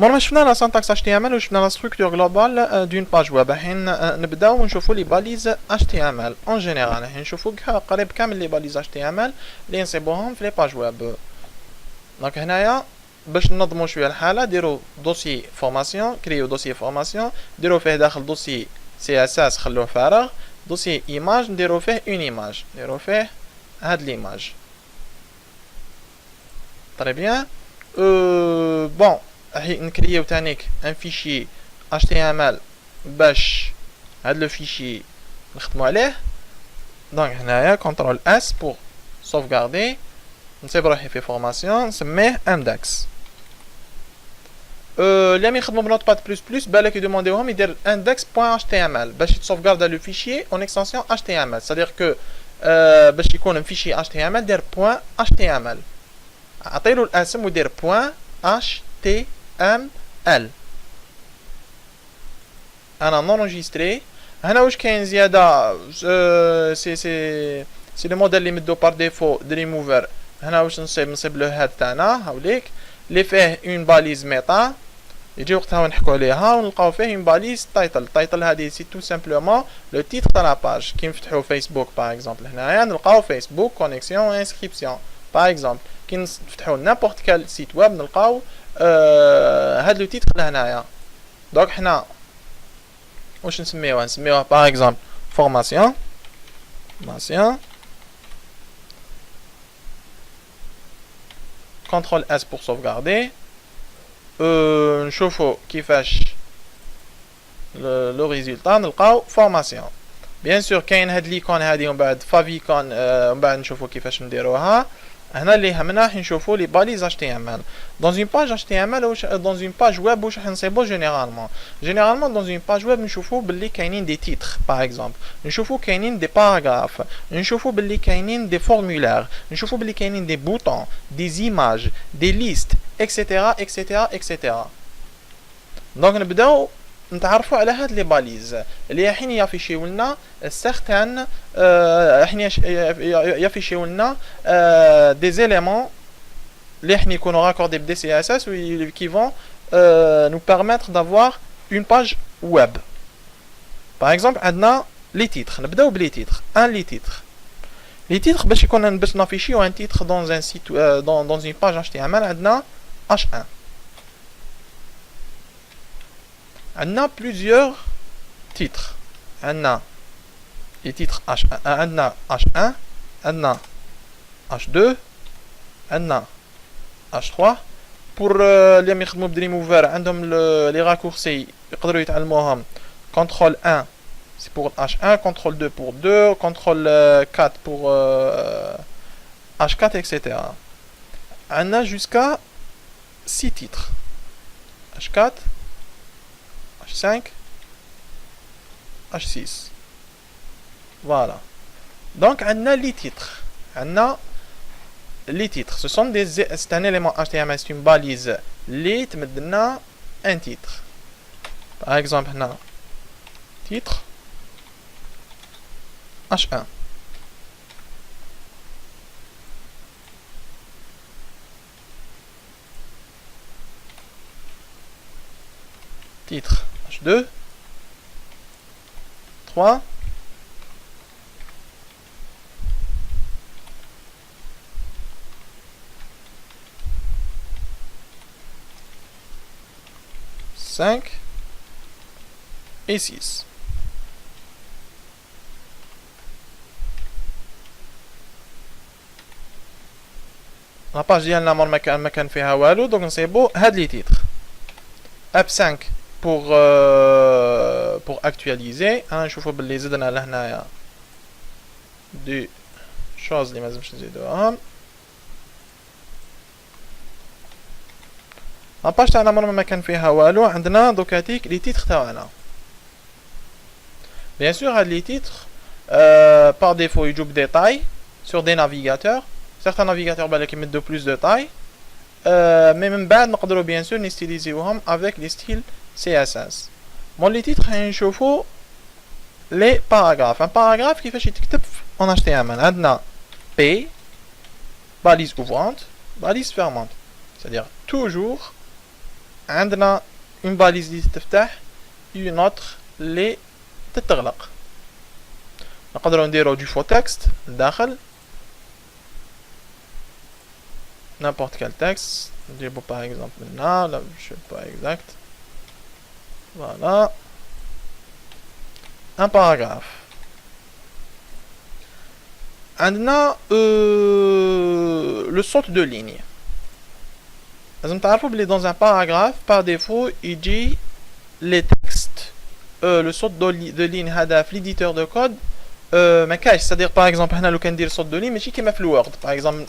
مرة شفنا لا syntaxe HTML وشفنا لا structure globale d'une page web. حين نبداو نشوفوا لي باليز HTML en général. حين نشوفوا قريب كامل لي باليز HTML اللي نصيبوهم في لي باج ويب. دونك هنايا باش ننظموا شويه الحاله ديروا دوسي فورماسيون، كريو دوسي فورماسيون، ديروا فيه داخل دوسي CSS خلوه فارغ، دوسي ايماج نديروا فيه اون ايماج، نديروا فيه هاد ليماج. طري بيان. بون نكريو تانيك ان فيشي HTML باش هاد لو فيشي نخدمو عليه. دونك هنايا كونترول اس بور sauvegarder. نسيب روحي في فورماسيون نسميه اندكس. اللي عم يخدموا بنوت باد بلس بلس بالك يدومونديوهم يدير index.html باش يتسوفغارد لو فيشي اون اكستنسيون html. سادير كو باش يكون فيشي html دير .html، عطيلو الاسم ودير .html. انا نونجستري. هنا واش كاين زياده سي لو موديل اللي مدو بار ديفو دو ريموفر. هنا واش نصيب له هاد تاعنا هاوليك اللي فيه اون باليز ميتا، يجي وقتها نحكوا عليها ونلقاو فيه اون باليز تايتل. التايتل هادي سي تو سامبلومون لو تيتر تاع لا باج. كي نفتحوا فيسبوك باغ اكزومبل هنايا نلقاو فيسبوك كونيكسيون انسكريبسيون باغ اكزومبل. كي نفتحوا نابورت كال سيت ويب نلقاو هاد لو تيتر لهنايا. دونك حنا واش نسميوها باغ اكزومبل فورماسيون. CTRL S pour sauvegarder. نشوفوا كيفاش لو ريزولتا نلقاو فورماسيون. بيان سور كاين هاد ليكون هادي ومن بعد فافيكون ومن بعد نشوفوا كيفاش نديروها. هنا اللي همنا راح نشوفوا لي باليز HTML dans une page HTML ou dans une page web واش راح نصيبو généralement dans une page web نشوفوا باللي كاينين دي تيتر باغ اكزومبل، نشوفوا كاينين دي باراغراف، نشوفوا باللي كاينين دي فورمولير، نشوفوا باللي كاينين دي بوطون، دي زيماج، دي ليست اكسيتيرا. دونك نبداو نتعرفوا على هاد لي باليز اللي حين يافيشيو لنا سيغتان حين يافيشيو لنا دي زيليمون اللي حين يكونوا راكوردي بدي CSS qui vont nous permettre d'avoir une page web. par exemple عندنا لي تيتر. نبداو بلي تيتر. لي تيتر باش يكون باش نافيشيو ان تيتر dans un site dans une page HTML عندنا H1. عندنا plusieurs titres. عندنا les titres H1, عندنا H1, عندنا H2, عندنا H3. pour اللي عم يخدموا بريموفر عندهم لي راكورسي يقدروا يتعلموهم. CTRL 1 c'est pour H1, CTRL 2 pour 2, CTRL 4 pour H4 etc. عندنا jusqu'à 6 titres. H4, H5, H6. Voilà. Donc, on a les titres. Ce sont c'est un élément HTML, c'est une balise. Les maintenant un titre. Par exemple, on a titre H1. Titre H2, 3, 5 et 6. La page ديالنا ما كان فيها والو دونك نصيبو هاد لي تيتر. اب 5 pour actualiser. نشوفوا باللي زدنا لهنايا دي شوز اللي مازمش نزيدوهم. لاباج تاعنا ما كان فيها والو. عندنا دوكاتيك لي تيتر تاعنا. بيان سور هاد لي تيتر par défaut يجوا بديتاي sur des navigateurs. certains navigateurs بالك يمدوا plus de taille. mais من بعد نقدروا بيان سور نستيليزيوهم avec les styles CSS. مون لي تيتر نشوفوا لي باراغراف. ان باراغراف كيفاش يتكتب en HTML. عندنا P balise ouvrante balise fermante, c'est-à-dire toujours عندنا une balise اللي تفتح une autre اللي تتغلق. نقدروا نديرو du faux texte لداخل n'importe quel texte. نجيبو par exemple هنا لا je sais pas exact. Voilà. Un paragraphe. عندنا le saut de ligne. لازم تعرفوا بلي dans un paragraphe par défaut يجي les textes le saut de ligne هذا في l'éditeur de code ما كاينش. c'est-à-dire par exemple هنا لو كان ندير saut de ligne ماشي كيما في الوورد. par exemple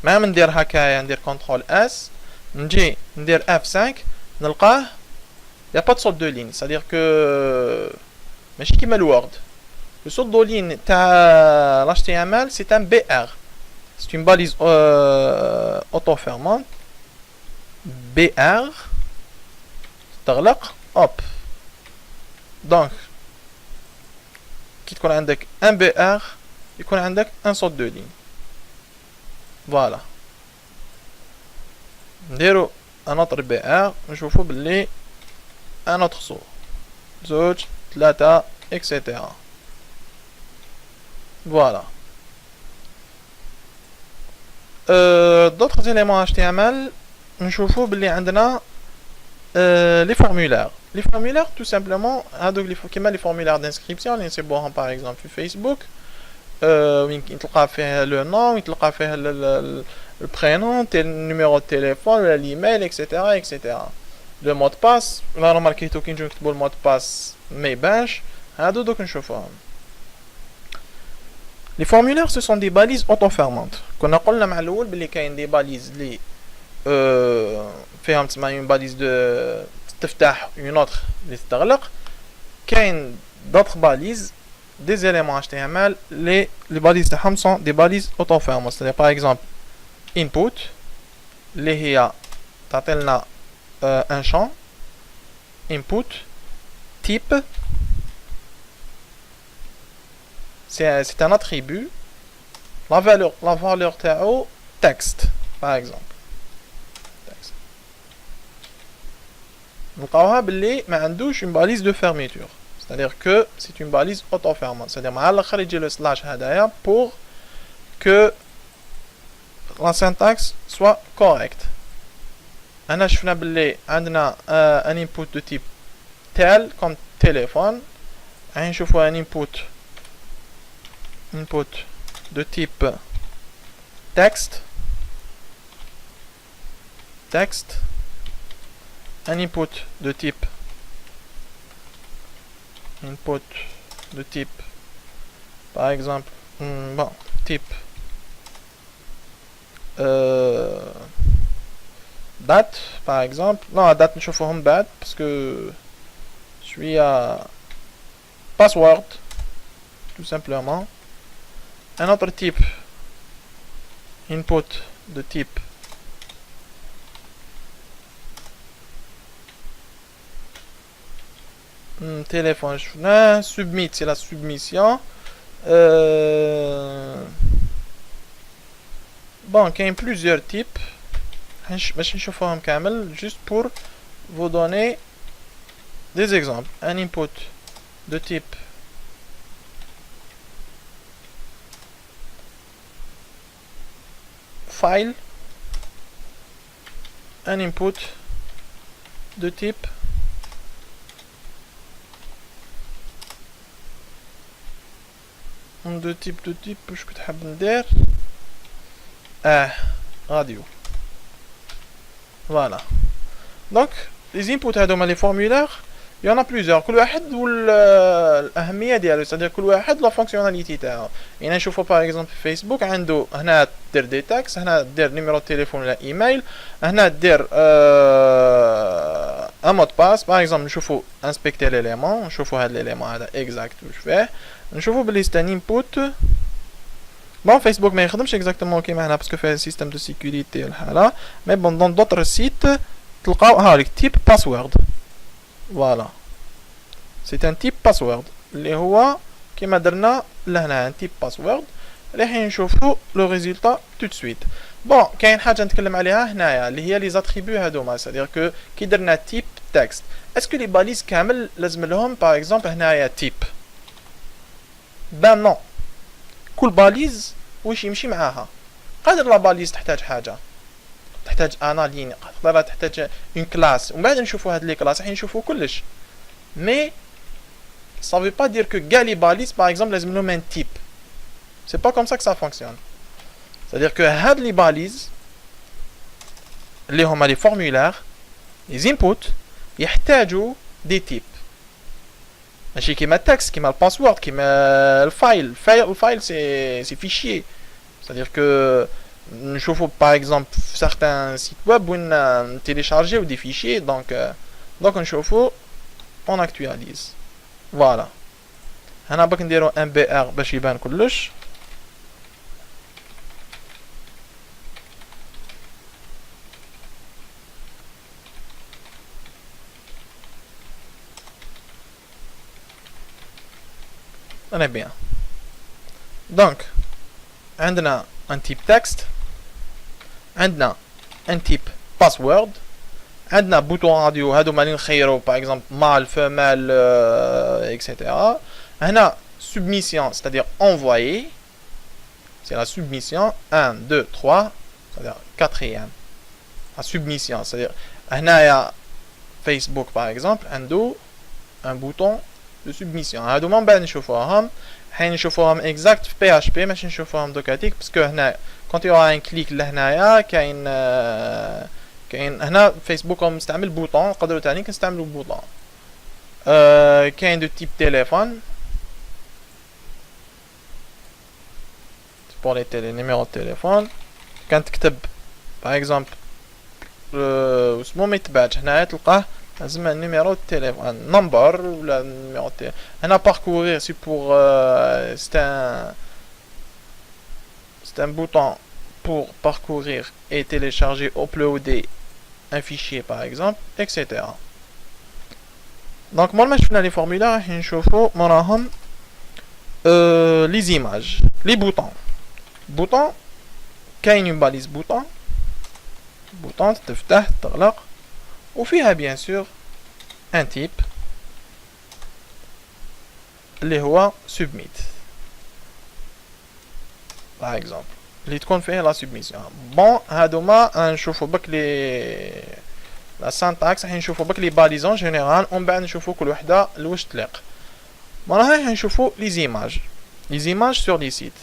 ما ندير هكايا ندير كنترول اس نجي ندير F5 نلقاه y a pas de saut de ligne. c'est-à-dire que ماشي كيما الوورد. le saut de ligne تاع l'HTML c'est un BR. c'est une balise auto-fermante BR تغلق hop. donc كي تكون عندك un BR يكون عندك un saut de ligne. voilà. نديرو un autre BR نشوفو باللي un autre saut زوج ثلاثة etc. voilà. d'autres éléments HTML نشوفو باللي عندنا les formulaires. les formulaires tout simplement هادوك كيما les formulaires d'inscription اللي نصيبوهم par exemple في فيسبوك وين تلقى فيه لو نون تلقى فيه البرينون numéro de téléphone ولا الايميل etc etc. le mot de passe لا رماركيتو كي نجيو نكتبو المود باس ما يبانش. هادو دوك نشوفوهم. les formulaires ce sont des balises auto-fermantes. كنا قلنا مع الاول بلي كاين دي باليز لي فيهم تسمى une balise de تفتح une autre اللي تغلق. كاين d'autres balises des éléments HTML les balises تاعهم sont des balises auto-fermantes. c'est-à-dire par exemple input اللي هي تعطيلنا un champ input type c'est un attribut. la valeur تاعو texte par exemple. texte نلقاوها باللي ما عندوش une balise de fermeture. c'est-à-dire que c'est une balise auto-fermante. c'est-à-dire مع الاخر يجي le slash هدايا pour que la syntaxe soit correcte. هنا شفنا باللي عندنا un input de type tel comme téléphone. راح نشوفوا un input de type texte un input de type par exemple bon type date par exemple. non date نشوفوهم بعد parce que je suis à password tout simplement. un autre type input de type téléphone. submit c'est la submission. bon il y a plusieurs types باش نشوفوهم كامل juste pour vous donner des exemples. un input de type file. un input de type واش كنت حاب ندير radio. voilà. donc les inputs هادوما les formulaires il y en a plusieurs. كل واحد والأهمية ديالو. c'est-à-dire كل واحد لا فونكسيوناليتي تاعو. يعني نشوفو باغ اكزومبل في فيسبوك عنده هنا دير دي تاكس هنا دير نيميرو تليفون ولا ايميل هنا دير ان مود باس. باغ اكزومبل نشوفو انسبكتي ليليمون نشوفو هاد ليليمون هذا اكزاكت واش فيه نشوفو بلي سي ان انبوت. بون فيسبوك ما يخدمش اكزاكتومون كيما هنا باسكو فيه سيستم دو سيكوريتي الحاله. مي بون دون دوطر سيت تلقاو هاك تيب باسورد. فوالا سي ان تيب باسورد اللي هو كيما درنا لهنا ان تيب باسورد اللي حين نشوفو لو ريزولطا تو دو سويت. بون كاين حاجه نتكلم عليها هنايا اللي هي لي زاتريبيو هادوما سادير كو كي درنا تيب تكست اسكو لي باليز كامل لازم لهم باغ اكزومبل هنايا تيب بان نو كل باليز واش يمشي معاها قادر لا باليز تحتاج حاجه تحتاج انا لين قادر تحتاج اون كلاس ومن بعد نشوفوا هاد لي كلاس راح نشوفوا كلش مي ça veut pas dire que كاع لي باليز par exemple لازم لهم ان تيب c'est pas comme ça que ça fonctionne c'est-à-dire que هاد لي باليز اللي هما لي فورمولار لي inputs يحتاجوا دي تيب ماشي كيما التكست كيما الباسورد كيما الفايل سي فيشيي c'est-à-dire que نشوفوا par exemple في certains sites web وين télécharger des fichiers donc نشوفوا on actualise voilà هنا باك نديرو mbr باش يبان كلش انا bien donc عندنا un type texte عندنا un type password عندنا بوتون راديو هادو مالين نخيرو باغ اكزومبل مال فمال اكسيتيرا هنا submission c'est-à-dire envoyer c'est la submission 1 2 3 c'est-à-dire quatrième la submission c'est-à-dire هنايا فيسبوك باغ اكزومبل عنده un bouton de submission هادو ما بعد نشوفوهم حين نشوفوهم اكزاكت في بي اش بي ماشي نشوفوهم دوكاتيك باسكو هنا كونت يورا ان كليك لهنايا كاين هنا فيسبوك مستعمل بوطون نقدروا تاني كنستعملوا بوطون كاين دو تيب تيليفون بور لي تيلي نيميرو تيليفون كنتكتب باغ اكزومبل اسمو ما يتبعش هنايا تلقاه لازم نيميرو تيليفون نمبر ولا نيميرو تيليفون هنا باركورير سي بور c'est un bouton pour parcourir et télécharger, uploader un fichier par exemple, etc. Donc, moi, je fais les formulaires, je fais les images, les boutons. Bouton, quand il y a une balise bouton, bouton, تفتح تغلق وفيها bien sûr un type اللي هو submit par exemple اللي تكون فيها لا سبميسيون بون هادوما نشوفوا بك لي لا سانتاكس راح نشوفوا بك لي باليزون جينيرال ومن بعد نشوفوا كل وحده لواش تليق راح نشوفوا لي زيماج سور لي سيت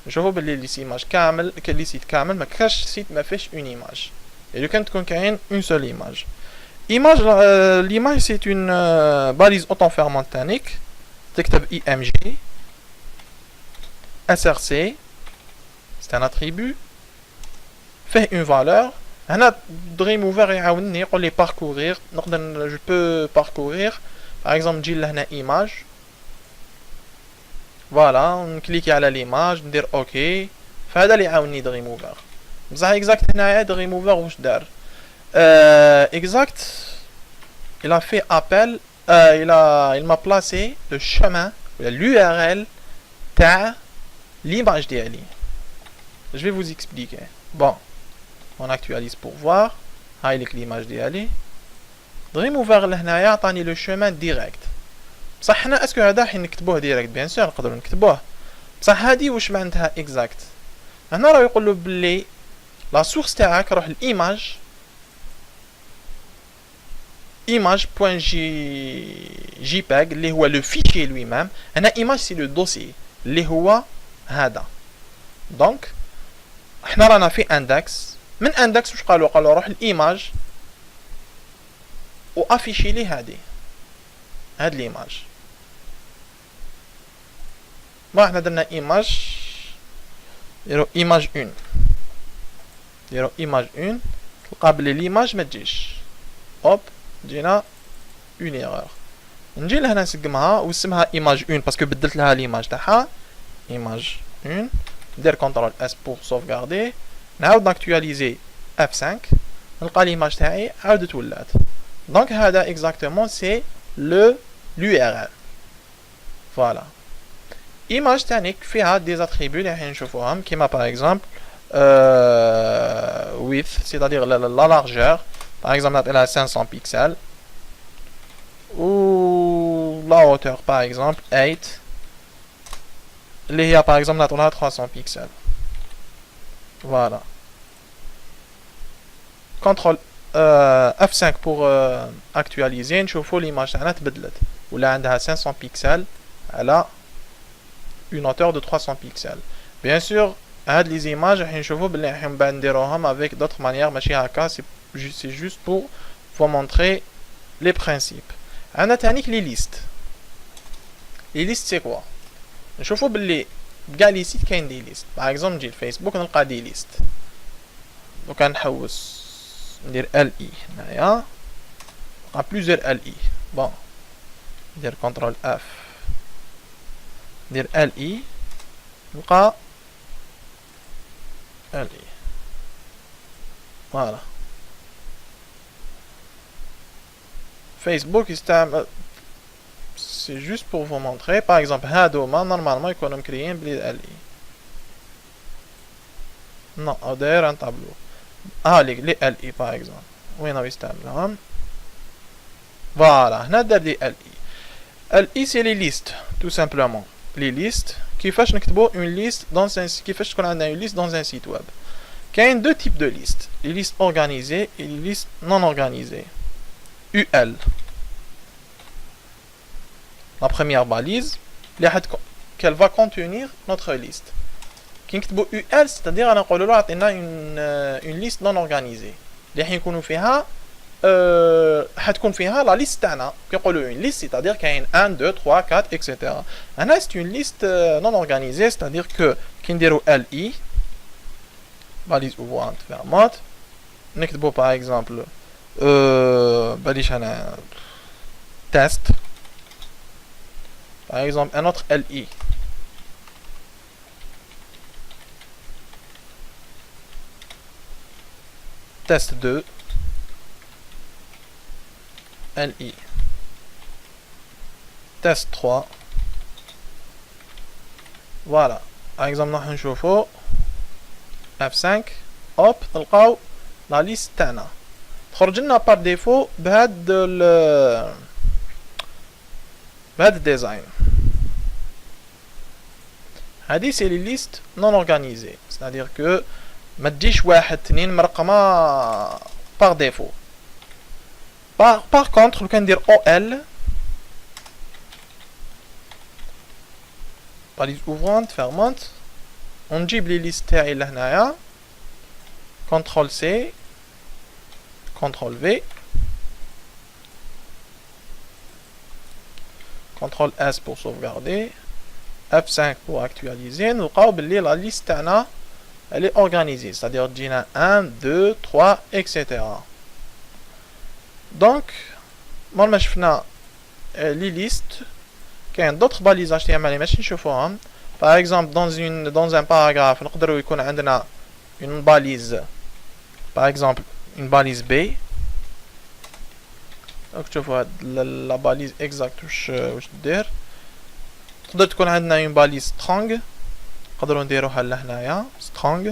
نشوفوا بلي لي ايماج كامل لي سيت كامل ما كاش سيت ما فيهش اون ايماج لو كان تكون كاين اون سول ايماج l'image c'est une balise auto-fermentanique تكتب img src c'est un attribut fait une valeur هنا DreamWeaver يعاونني يقول لي parcourir نقدر je peux parcourir par exemple نجي لهنا image فوالا نكليكي على ليماج ندير اوكي فهذا اللي يعاونني DreamWeaver بصح اكزاكت هنايا DreamWeaver واش دار exact il a fait appel il m'a placé le chemin l'URL تاع l'image ديالي je vais vous expliquer bon on actualise pour voir هاي لك l'image ديالي DreamWeaver لهنايا عطاني لو chemin direct بصح حنا اسكو هذا حين نكتبوه ديريكت بيان سور نقدروا نكتبوه بصح هادي واش معناتها exact هنا راه يقول له بلي لا سورس تاعك روح الايماج image.jpg اللي هو لو فيشي لوي ميم هنا image سي لو دوسي اللي هو هذا دونك احنا رانا في اندكس من اندكس واش قالوا روح الايماج وافيشي لي هذه هاد ليماج ما احنا درنا ايماج ديرو ايماج 1 ديرو ايماج 1 تلقى بلي ليماج ما تجيش هوب جينا اون ايرور نجي لهنا نسقمها واسمها ايماج 1 باسكو بدلت لها ليماج تاعها ايماج 1 ندير كونترول اس بور سوفغاردي نعاود ناكتواليزي F5 نلقى ليماج تاعي عاودت ولات دونك هذا اكزاكتومون سي لو l'URL فوالا ايماج تانيك فيها دي اتريبيو اللي راح نشوفوهم كيما باغ اكزومبل width, c'est-à-dire la largeur. Par exemple, elle a 500 pixels. Ou la hauteur, par exemple, 8. Il y a par exemple, on a 300 pixels. Voilà. CTRL F5 pour actualiser. نشوفوا l'image تاعنا تبدلت. ولا عندها 500 pixels. Elle a une hauteur de 300 pixels. Bien sûr, هاد les images راح نشوفوا بلي راح نديروهم avec d'autres manières ماشي هكا. C'est juste pour vous montrer les principes. عندنا تانيك les listes. Les listes c'est quoi؟ نشوفوا بلي بكاع لي سيت كاين دي ليست. باغ اكزومبل نجي الفيسبوك نلقى دي ليست. دوكا نحوس ندير ال اي هنايا نلقى بليزيور ال اي. بون ندير كونترول اف ندير ال اي نلقى ال اي. فوالا فيسبوك يستعمل. C'est juste pour vous montrer. Par exemple, هادوما normalement يكونوا مكريين بلي ال اي. Non, او داير ان طابلو. لي ال اي باغ اكزومبل وين راهو يستعملهم. فوالا هنا دار لي ال اي. ال اي سي لي ليست tout simplement. لي ليست كيفاش نكتبوا اون ليست دون كيفاش تكون عندنا اون ليست دون ان سيت ويب. كاين دو تيب دو ليست. لي ليست اورغانيزي اي لي ليست نون اورغانيزي. UL. La première balise, qu'elle va contenir notre liste. Qui نكتبوا UL, c'est-à-dire أنا نقولوا له عطينا une liste non organisée. اللي حيكونوا فيها حتكون فيها la liste تاعنا. كيقولوا une liste, c'est-à-dire كاين 1 2 3 4 etc. هنا c'est une liste non organisée, c'est-à-dire que كي نديروا LI balise ouvrante fermante نكتبوا par exemple باليش أنا test. Par exemple, un autre LI. Test 2. LI. Test 3. Voilà. Par exemple, nous نشوفوا F5. Hop, نلقاو la liste تاعنا. تخرج لنا par défaut بهاد الديزاين. هذه سي لي ليست نون اورغانيزي. c'est-à-dire que ما تجيش واحد اثنين مرقمه باغ ديفو. باغ كونتر لو كندير او ال باليز اوفرونت فيرمونت ونجيب لي ليست تاعي لهنايا كونترول سي كونترول في CTRL S pour sauvegarder, F5 pour actualiser. Nous avons la liste elle est organisée, c'est-à-dire 1, 2, 3, etc. Donc, moi je fais les listes. Il y a d'autres balises HTML ماشي. Par exemple, dans un paragraphe, نقدروا يكون عندنا une balise, par exemple une balise B. Donc تشوفوا la balise exacte واش دير. تقدر تكون عندنا une balise strong نقدروا نديروها لهنايا strong.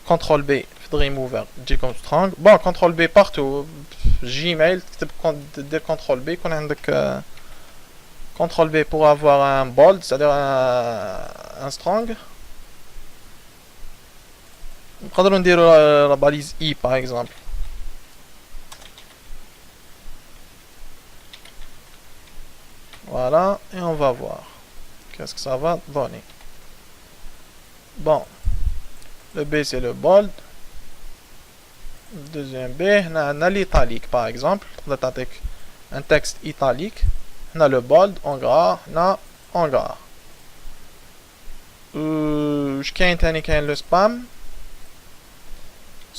CTRL B في ريموفر تجيكم strong. bon CTRL B partout Gmail تكتب دير CTRL B يكون عندك CTRL B pour avoir un bold, c'est-à-dire un strong. نقدروا نديروا la balise I par exemple. Voilà, et on va voir qu'est-ce que ça va donner. Bon, le B c'est le bold. Le deuxième B, on a l'italique par exemple. On a un texte italique. On a le bold en gras, on a en gras. Je tiens le spam.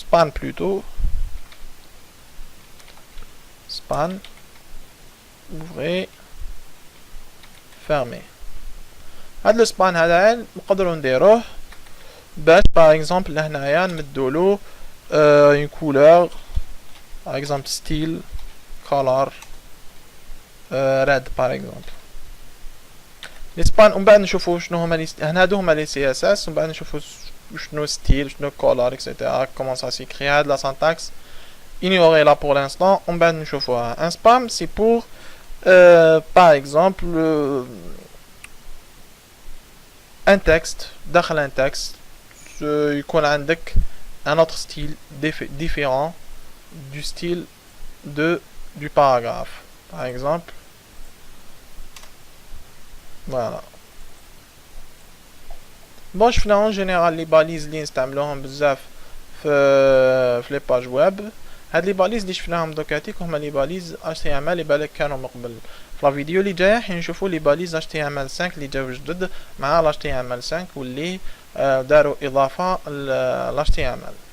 Span plutôt. Span. Ouvrez. Fermé. هاد السبان هذا نقدروا نديروه باش par exemple لهنايا نمدولو une couleur par exemple style color red par exemple. لي سبان ومن بعد نشوفوا شنو هما هادو هما لي سي اس اس ومن بعد نشوفوا شنو ستيل شنو كولر اكسيتيرا كومون سا سيكري هاد لا سانتاكس ignorer là pour l'instant on va nous chauffer un spam c'est pour par exemple un texte داخل un texte يكون عندك un autre style différent du style du paragraphe par exemple voilà bon شفنا en général les balises اللي نستعملوهم بزاف في les pages web هاد لي باليز اللي شفناهم دوكاتيك هما لي باليز HTML اللي بالك كانوا من قبل في لا فيديو اللي جايه حنشوفوا لي باليز HTML5 اللي جاو جدد مع ال HTML5 واللي داروا اضافه ل HTML